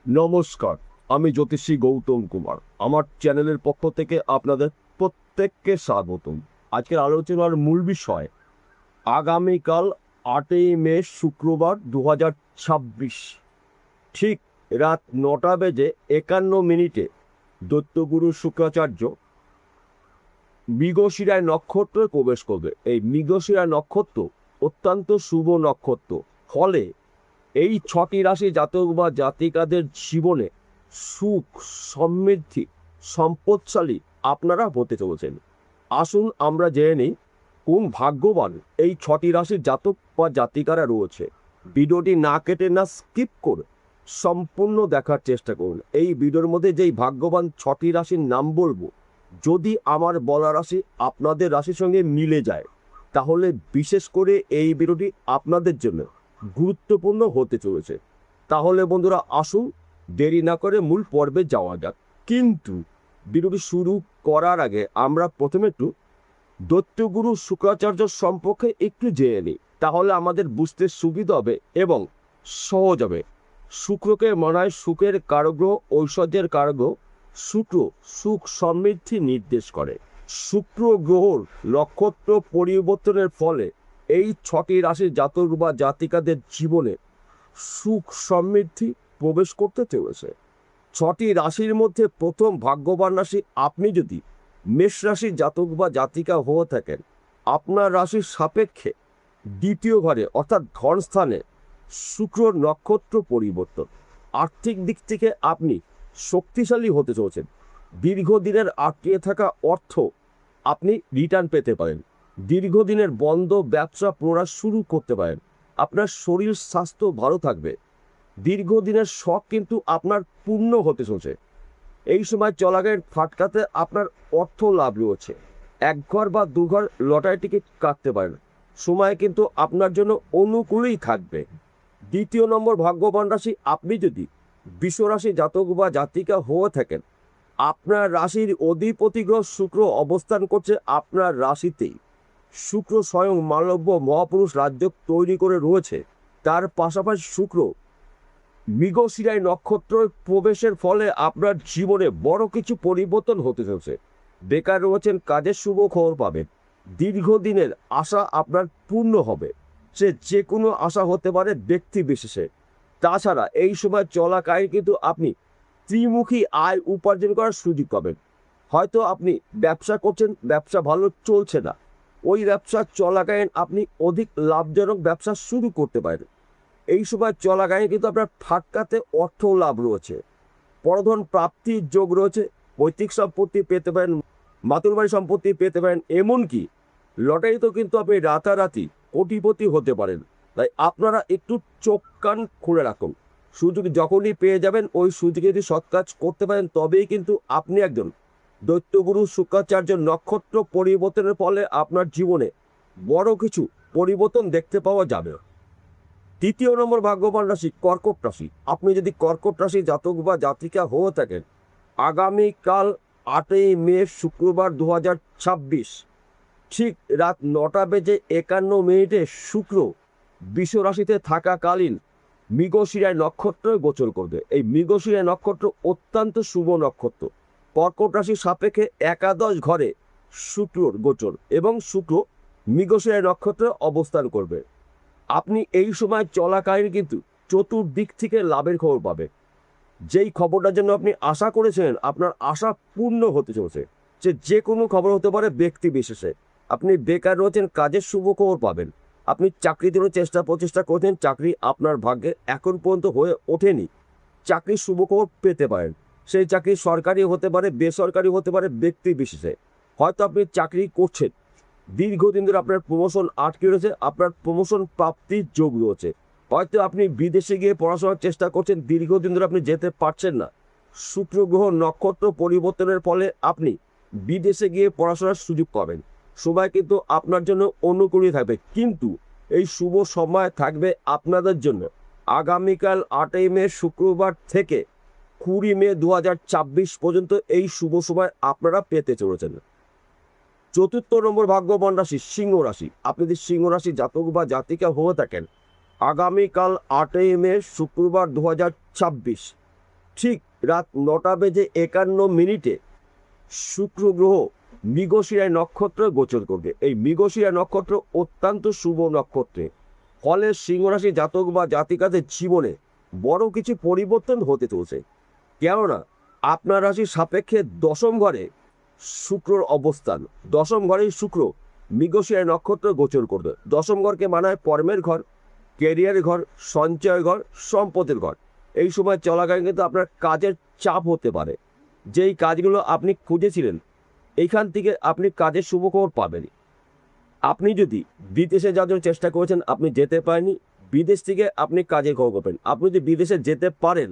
নমস্কার, আমি জ্যোতিষী গৌতম কুমার। আমার চ্যানেলের পক্ষ থেকে আপনাদের প্রত্যেককে স্বাগতম। আজকের আলোচনার মূল বিষয় আগামীকাল 8ই মে শুক্রবার 2026 ঠিক রাত 9:51 দৈত্যগুরু শুক্রাচার্য মৃগশিরায় নক্ষত্রে প্রবেশ করবে। এই মৃগশিরা নক্ষত্র অত্যন্ত শুভ নক্ষত্র। ফলে এই 6টি রাশি জাতক বা জাতিকাদের জীবনে সুখ, সমৃদ্ধি, সম্পদশালী আপনারা হতে চলেছেন। আসুন আমরা জেনে নিই কোন ভাগ্যবান এই 6টি রাশির জাতক বা জাতিকারা রয়েছে। ভিডিওটি না কেটে না স্কিপ করে সম্পূর্ণ দেখার চেষ্টা করুন। এই ভিডিওর মধ্যে যেই ভাগ্যবান 6টি রাশির নাম বলবো, যদি আমার বলা রাশি আপনাদের রাশির সঙ্গে মিলে যায়, তাহলে বিশেষ করে এই ভিডিওটি আপনাদের জন্য গুরুত্বপূর্ণ হতে চলেছে। তাহলে বন্ধুরা আসুন দেরি না করে মূল পর্বে যাওয়া যাক। কিন্তু ভিডিওটি শুরু করার আগে আমরা প্রথমে একটু দৈত্যগুরু শুক্রাচার্য সম্পর্কে একটু জেনে নিই, তাহলে আমাদের বুঝতে সুবিধা হবে এবং সহজ হবে। শুক্রকে মনে হয় সুখের কারগ্রহ, ঐশ্বর্যের কারগ্রহ। শুক্র সুখ সমৃদ্ধি নির্দেশ করে। শুক্র গ্রহর নক্ষত্র পরিবর্তনের ফলে এই 6টি রাশির জাতক বা জাতিকাদের জীবনে সুখ সমৃদ্ধি প্রবেশ করতে চলেছে। 6টি রাশির মধ্যে প্রথম ভাগ্যবান রাশি আপনি যদি মেষ রাশির জাতক বা জাতিকা হয়ে থাকেন, আপনার রাশির সাপেক্ষে দ্বিতীয় ঘরে অর্থাৎ ধনস্থানে শুক্র নক্ষত্র পরিবর্তন। আর্থিক দিক থেকে আপনি শক্তিশালী হতে চলেছেন। দীর্ঘদিনের আটকে থাকা অর্থ আপনি রিটার্ন পেতে পারেন। দীর্ঘদিনের বন্ধ ব্যবসা পুনরায় শুরু করতে পারেন। আপনার শরীর স্বাস্থ্য ভালো থাকবে। দীর্ঘদিনের শখ কিন্তু আপনার পূর্ণ হতে চলছে। এই সময় চলাকালীন ফাটকাতে আপনার অর্থ লাভ রয়েছে। এক ঘর বা দু ঘর লটারি টিকিট কাটতে পারেন। সময় কিন্তু আপনার জন্য অনুকূলেই থাকবে। দ্বিতীয় নম্বর ভাগ্যবান রাশি আপনি যদি বৃষ রাশি জাতক বা জাতিকা হয়ে থাকেন, আপনার রাশির অধিপতি গ্রহ শুক্র অবস্থান করছে আপনার রাশিতেই। শুক্র স্বয়ং মালব্য মহাপুরুষ রাজ্য তৈরি করে রয়েছে। তার পাশাপাশি শুক্র মৃগশিরায় নক্ষত্র প্রবেশের ফলে আপনার জীবনে বড় কিছু পরিবর্তন হতে চলেছে। বেকার রয়েছেন, কাজের শুভ খবর পাবেন। দীর্ঘদিনের আশা আপনার পূর্ণ হবে। সে যে কোনো আশা হতে পারে ব্যক্তি বিশেষে। তাছাড়া এই সময় চলাকালীন কিন্তু আপনি ত্রিমুখী আয় উপার্জন করার সুযোগ পাবেন। হয়তো আপনি ব্যবসা করছেন, ব্যবসা ভালো চলছে না, ওই ব্যবসা চলাকালীন আপনি অধিক লাভজনক ব্যবসা শুরু করতে পারেন। এই সময় চলাকালীন কিন্তু আপনার ফাটকাতে অর্থ লাভ রয়েছে। পরধন প্রাপ্তির যোগ রয়েছে। পৈতৃক সম্পত্তি পেতে পারেন, মাতুরবাড়ি সম্পত্তি পেতে পারেন, এমনকি লটারিতেও কিন্তু আপনি রাতারাতি কোটিপতি হতে পারেন। তাই আপনারা একটু চোখ কান খুলে রাখুন। সুযোগ যখনই পেয়ে যাবেন, ওই সুযোগে যদি সৎ কাজ করতে পারেন, তবেই কিন্তু আপনি একজন দৈত্যগুরু শুক্রাচার্য নক্ষত্র পরিবর্তনের ফলে আপনার জীবনে বড় কিছু পরিবর্তন দেখতে পাওয়া যাবে। তৃতীয় নম্বর ভাগ্যবান রাশি কর্কট রাশি। আপনি যদি কর্কট রাশি জাতক বা জাতিকা হয়ে থাকেন, আগামীকাল 8ই মে শুক্রবার 2026 ঠিক রাত 9:51 শুক্র বৃষ রাশিতে থাকাকালীন মৃগশিরায় নক্ষত্র গোচর করবে। এই মৃগশিরায় নক্ষত্র অত্যন্ত শুভ নক্ষত্র। কর্কট রাশির সাপেক্ষে একাদশ ঘরে শুক্রর গোচর এবং শুক্র মৃগশিরায় নক্ষত্রে অবস্থান করবে। আপনি এই সময় চলাকালীন কিন্তু চতুর্দিক থেকে লাভের খবর পাবেন। যেই খবরটার জন্য আপনি আশা করেছেন, আপনার আশা পূর্ণ হতে চলেছে। যে কোনো খবর হতে পারে ব্যক্তি বিশেষে। আপনি বেকার রয়েছেন, কাজের শুভ খবর পাবেন। আপনি চাকরির জন্য প্রচেষ্টা করছেন, চাকরি আপনার ভাগ্যে এখন পর্যন্ত হয়ে ওঠেনি, চাকরির শুভ খবর পেতে পারেন। সেই চাকরি সরকারি হতে পারে, বেসরকারি হতে পারে, ব্যক্তি বিশেষে। হয়তো আপনি চাকরি করছেন, দীর্ঘদিন ধরে আপনার প্রমোশন আটকে রয়েছে, আপনার প্রমোশন প্রাপ্তির যোগ রয়েছে। হয়তো আপনি বিদেশে গিয়ে পড়াশোনার চেষ্টা করছেন, দীর্ঘদিন ধরে আপনি যেতে পারছেন না। শুক্র গ্রহ নক্ষত্র পরিবর্তনের ফলে আপনি বিদেশে গিয়ে পড়াশোনার সুযোগ পাবেন। সময় কিন্তু আপনার জন্য অনুকূলই থাকবে। কিন্তু এই শুভ সময় থাকবে আপনাদের জন্য আগামীকাল 8ই মে শুক্রবার থেকে 20 মে 2026 পর্যন্ত। এই শুভ সময় আপনারা পেতে চলেছেন। চতুর্থ নম্বর ভাগ্যবান রাশি সিংহ রাশি। আপনি যদি সিংহ রাশি জাতক বা জাতিকা হয়ে থাকেন, আগামীকাল 8ই মে শুক্রবার 2026 ঠিক রাত 9:51 শুক্র গ্রহ মৃগশিরা নক্ষত্র গোচর করবে। এই মৃগশিরা নক্ষত্র অত্যন্ত শুভ নক্ষত্রে, ফলে সিংহরাশি জাতক বা জাতিকাদের জীবনে বড় কিছু পরিবর্তন হতে চলছে। কেননা আপনার রাশির সাপেক্ষে দশম ঘরে শুক্রর অবস্থান, দশম ঘরেই শুক্র মৃগশিরা নক্ষত্র গোচর করবে। দশম ঘরকে মানায় কর্মের ঘর, ক্যারিয়ারের ঘর, সঞ্চয় ঘর, সম্পদের ঘর। এই সময় চলাকালীন কিন্তু আপনার কাজের চাপ হতে পারে। যেই কাজগুলো আপনি খুঁজেছিলেন এইখান থেকে আপনি কাজের শুভখবর পাবেন। আপনি যদি বিদেশে যাওয়ার জন্য চেষ্টা করেছেন, আপনি যেতে পারেননি, বিদেশ থেকে আপনি কাজের খবর পাবেন। আপনি যদি বিদেশে যেতে পারেন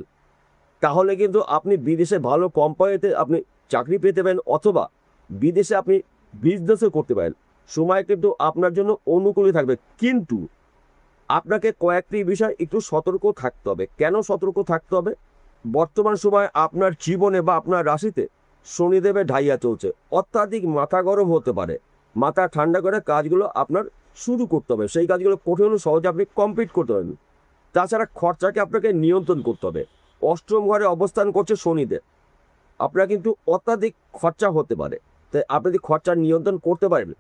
তাহলে কিন্তু আপনি বিদেশে ভালো কোম্পানিতে আপনি চাকরি পেতে পারেন, অথবা বিদেশে আপনি বিজনেসও করতে পারেন। সময় কিন্তু আপনার জন্য অনুকূলে থাকবে, কিন্তু আপনাকে কয়েকটি বিষয় একটু সতর্ক থাকতে হবে। কেন সতর্ক থাকতে হবে? বর্তমান সময় আপনার জীবনে বা আপনার রাশিতে শনিদেবের ঢাইয়া চলছে। অত্যাধিক মাথা গরম হতে পারে। মাথা ঠান্ডা করে কাজগুলো আপনার শুরু করতে হবে। সেই কাজগুলো কঠিন সহজে আপনি কমপ্লিট করতে পারবেন। তাছাড়া খরচাকে আপনাকে নিয়ন্ত্রণ করতে হবে। অষ্টম ঘরে অবস্থান করছে শনিদেব, আপনার কিন্তু অত্যাধিক খরচা হতে পারে। তাই আপনি যদি খরচা নিয়ন্ত্রণ করতে পারেন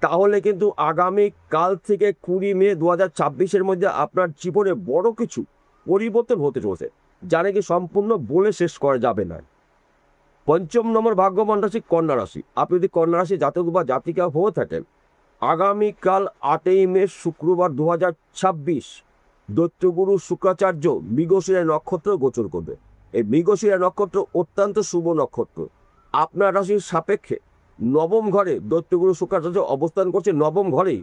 তাহলে কিন্তু আগামী কাল থেকে 20 মে 2026-এর মধ্যে আপনার জীবনে বড় কিছু পরিবর্তন হতে চলছে, যা নাকি সম্পূর্ণ বলে শেষ করা যাবে না। পঞ্চম নম্বর ভাগ্যবান রাশি কন্যা রাশি। আপনি যদি কন্যা রাশি জাতক বা জাতিকা হয়ে থাকেন, আগামীকাল 8 মে শুক্রবার 2026 দৈত্যগুরু শুক্রাচার্য মৃগশিরা নক্ষত্র গোচর করবে। এই মৃগশিরা নক্ষত্র অত্যন্ত শুভ নক্ষত্র। আপনার রাশির সাপেক্ষে নবম ঘরে দৈত্যগুরু শুক্রাচার্য অবস্থান করছে। নবম ঘরেই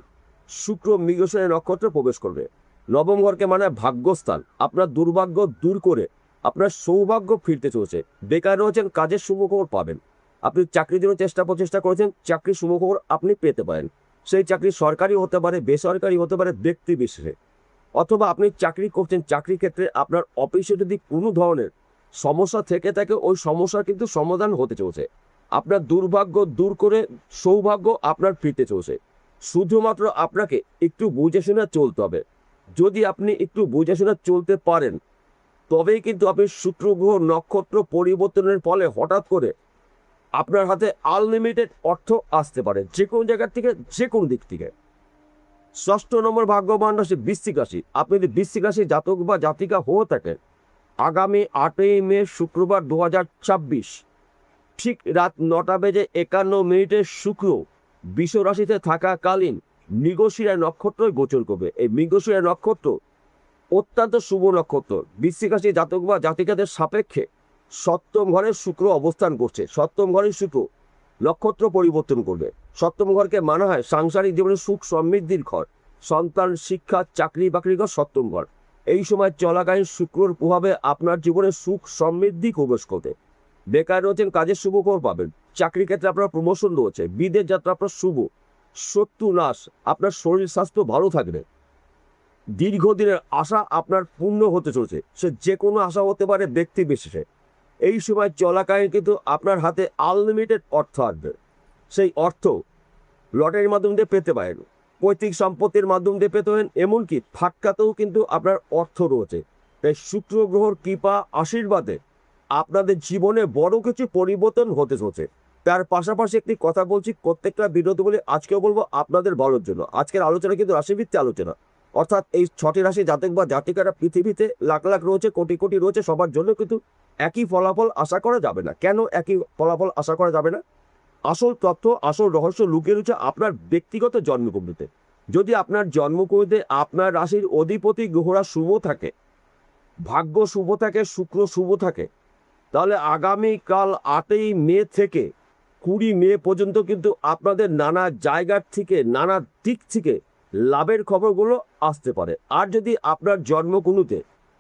শুক্র মৃগশিরা নক্ষত্রে প্রবেশ করবে। নবম ঘরকে মানে ভাগ্যস্থান। আপনার দুর্ভাগ্য দূর করে আপনার সৌভাগ্য ফিরতে চলেছে। বেকার রয়েছেন, কাজের শুভখবর পাবেন। আপনি চাকরির জন্য চেষ্টা করেছেন, চাকরির শুভখবর আপনি পেতে পারেন। সেই চাকরি সরকারি হতে পারে, বেসরকারি হতে পারে, ব্যক্তি বিশেষে। অথবা আপনি চাকরি করছেন, চাকরির ক্ষেত্রে আপনার অফিসে যদি কোনো ধরনের সমস্যা থেকে থাকে ওই সমস্যার কিন্তু সমাধান হতে চলছে। আপনার দুর্ভাগ্য দূর করে সৌভাগ্য আপনার ফিরতে চলছে। শুধুমাত্র আপনাকে একটু বুঝে শুনে চলতে হবে। যদি আপনি একটু বুঝে শুনে চলতে পারেন তবেই কিন্তু আপনি শুক্র গ্রহ নক্ষত্র পরিবর্তনের ফলে হঠাৎ করে আপনার হাতে আনলিমিটেড অর্থ আসতে পারে, যে কোনো জায়গার থেকে, যে কোনো দিক থেকে। ষষ্ঠ নম্বর ভাগ্যবান রাশি বৃশ্চিক রাশি। আপনি যদি বৃশ্চিক রাশি জাতক বা জাতিকা হয়ে থাকেন, আগামী 8 মে শুক্রবার 2026 ঠিক রাত 9:51 শুক্র বৃষ রাশিতে থাকাকালীন মৃগশিরা নক্ষত্র গোচর করবে। এই মৃগশিরা নক্ষত্র অত্যন্ত শুভ নক্ষত্র। বৃশ্চিক রাশি জাতক বা জাতিকাদের সাপেক্ষে সপ্তম ঘরে শুক্র অবস্থান করছে। সপ্তম ঘরে শুক্র নক্ষত্র পরিবর্তন করবে। সপ্তম ঘরকে মানা হয় সাংসারিক জীবনে সুখ সমৃদ্ধির ঘর, সন্তান, শিক্ষা, চাকরি বাকরির ঘর সপ্তম ঘর। এই সময় চলাকালীন শুক্রর প্রভাবে আপনার জীবনে সুখ সমৃদ্ধি প্রবেশ করবে। বেকার রয়েছেন, কাজের শুভখবর পাবেন। চাকরির ক্ষেত্রে আপনার প্রমোশন রয়েছে। বিদেশ যাত্রা আপনার শুভ। শত্রু নাশ, আপনার শরীর স্বাস্থ্য ভালো থাকবে। দীর্ঘদিনের আশা আপনার পূর্ণ হতে চলছে। সে যে কোনো আশা হতে পারে, ব্যক্তি বিশেষে। এই সময় চলাকালীন কিন্তু আপনার হাতে আনলিমিটেড অর্থ আসবে। সেই অর্থ লটারির মাধ্যম দিয়ে পেতে পারেন, পৈতৃক সম্পত্তির মাধ্যম দিয়ে পেতে পারেন, এমনকি ফাটকাতেও কিন্তু আপনার অর্থ রয়েছে। তাই শুক্র গ্রহর কৃপা আশীর্বাদে আপনাদের জীবনে বড় কিছু পরিবর্তন হতে চলছে। তার পাশাপাশি একটি কথা বলছি, প্রত্যেকটা ভিডিওতে বলে আজকেও বলবো আপনাদের ভালোর জন্য। আজকের আলোচনা কিন্তু রাশিভিত্তিক আলোচনা, অর্থাৎ এই 6টি রাশি জাতক বা জাতিকারা পৃথিবীতে লাখ লাখ রয়েছে, কোটি কোটি রয়েছে, সবার জন্য কিন্তু একই ফলাফল আশা করা যাবে না। কেন একই ফলাফল আশা করা যাবে না? আসল তথ্য, আসল রহস্য লুকিয়ে রয়েছে আপনার ব্যক্তিগত জন্মকুণ্ডলিতে। যদি আপনার জন্মকুণ্ডলিতে আপনার রাশির অধিপতি গ্রহরা শুভ থাকে, ভাগ্য শুভ থাকে, শুক্র শুভ থাকে, তাহলে আগামীকাল 8 মে থেকে 20 মে পর্যন্ত কিন্তু আপনাদের নানা জায়গার থেকে, নানা দিক থেকে লাভের খবরগুলো আসতে পারে। আর যদি আপনার জন্মকুণ্ডলিতে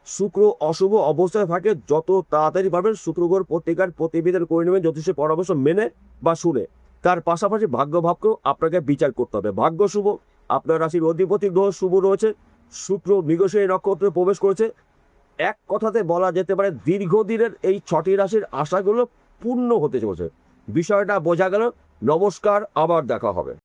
শুক্র অশুভ অবস্থায় থাকে, যত তাড়াতাড়ি পারবেন শুক্র গ্রহের পত্রিকার প্রতিবেদন করে নেবেন, জ্যোতিষের পরামর্শ মেনে বা শুনে। তার পাশাপাশি ভাগ্যভাবকেও আপনাকে বিচার করতে হবে। ভাগ্য শুভ, আপনার রাশির অধিপতি গ্রহ শুভ রয়েছে, শুক্র মৃগশিরা নক্ষত্রে প্রবেশ করেছে। এক কথাতে বলা যেতে পারে দীর্ঘদিনের এই 6টি রাশির আশাগুলো পূর্ণ হতে চলেছে। বিষয়টা বোঝা গেল। নমস্কার, আবার দেখা হবে।